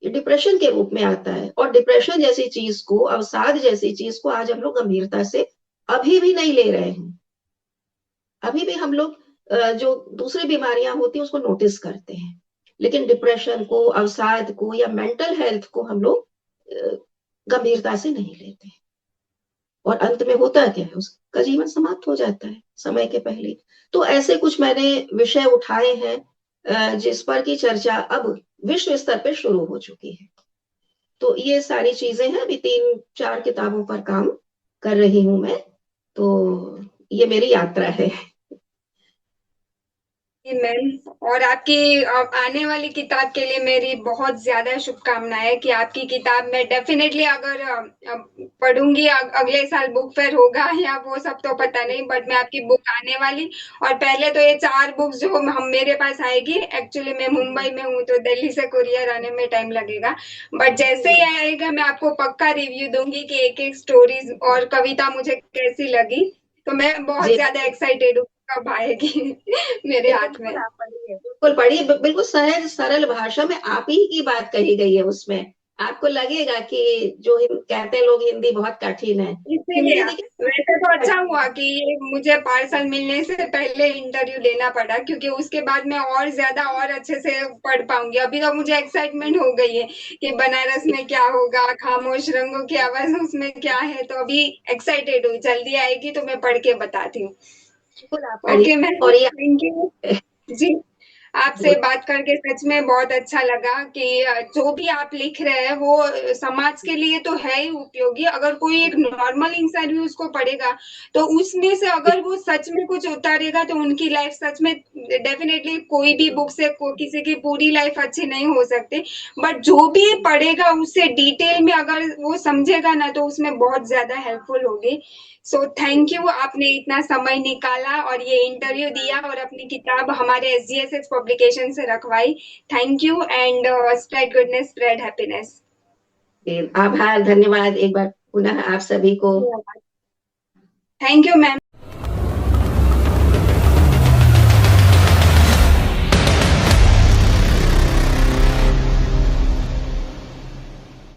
ये डिप्रेशन के रूप में आता है। और डिप्रेशन जैसी चीज को, अवसाद जैसी चीज को आज हम लोग गंभीरता से अभी भी नहीं ले रहे हैं। अभी भी हम लोग जो दूसरी बीमारियां होती हैं उसको नोटिस करते हैं, लेकिन डिप्रेशन को, अवसाद को, या मेंटल हेल्थ को हम लोग गंभीरता से नहीं लेते हैं। और अंत में होता क्या है? उसका जीवन समाप्त हो जाता है समय के पहले। तो ऐसे कुछ मैंने विषय उठाए हैं जिस पर की चर्चा अब विश्व स्तर पे शुरू हो चुकी है। तो ये सारी चीजें हैं, अभी 3 4 किताबों पर काम कर रही हूं मैं। तो ये मेरी यात्रा है। जी मैम, और आपकी आने वाली किताब के लिए मेरी बहुत ज्यादा शुभकामनाएं कि आपकी किताब मैं डेफिनेटली अगर पढ़ूंगी, अगले साल बुक फेयर होगा या वो सब तो पता नहीं, बट मैं आपकी बुक आने वाली। और पहले तो ये 4 बुक्स जो हम मेरे पास आएगी, एक्चुअली मैं मुंबई में हूँ तो दिल्ली से कुरियर आने में टाइम लगेगा, बट जैसे ही आएगा मैं आपको पक्का रिव्यू दूंगी कि एक एक स्टोरीज और कविता मुझे कैसी लगी। तो मैं बहुत जी ज्यादा एक्साइटेड हूँ कब आएगी मेरे हाथ बिल्कुल में। आप पढ़िए, बिल्कुल पढ़िए, बिल्कुल सहज सरल भाषा में आप ही की बात कही गई है उसमें। आपको लगेगा कि जो कहते हैं लोग हिंदी बहुत कठिन है, इसीलिए हिंदी देखिए वैसे तो अच्छा कठिन हुआ है। कि ये मुझे पार्सल मिलने से पहले इंटरव्यू लेना पड़ा, क्योंकि उसके बाद मैं और ज्यादा और अच्छे से पढ़ पाऊंगी। अभी तो मुझे एक्साइटमेंट हो गई है कि बनारस में क्या होगा, खामोश रंगों की आवाज उसमें क्या है, तो अभी एक्साइटेड हूँ, जल्दी आएगी तो मैं पढ़ के बताती हूँ। बिल्कुल आप ओके पढ़िए। मैम, और ये थैंक यू। जी आपसे बात करके सच में बहुत अच्छा लगा कि जो भी आप लिख रहे हैं वो समाज के लिए तो है ही उपयोगी। अगर कोई एक नॉर्मल इंसान भी उसको पढ़ेगा तो उसमें से अगर वो सच में कुछ उतारेगा तो उनकी लाइफ सच में डेफिनेटली, कोई भी बुक से किसी की पूरी लाइफ अच्छी नहीं हो सकती, बट जो भी पढ़ेगा उससे डिटेल में अगर वो समझेगा ना तो उसमें बहुत ज्यादा हेल्पफुल होगी। सो थैंक यू, आपने इतना समय निकाला और ये इंटरव्यू दिया और अपनी किताब हमारे SGSH पब्लिकेशन से रखवाई। Thank you and spread goodness, spread happiness. आभार, धन्यवाद एक बार पुनः आप सभी को। Thank you ma'am.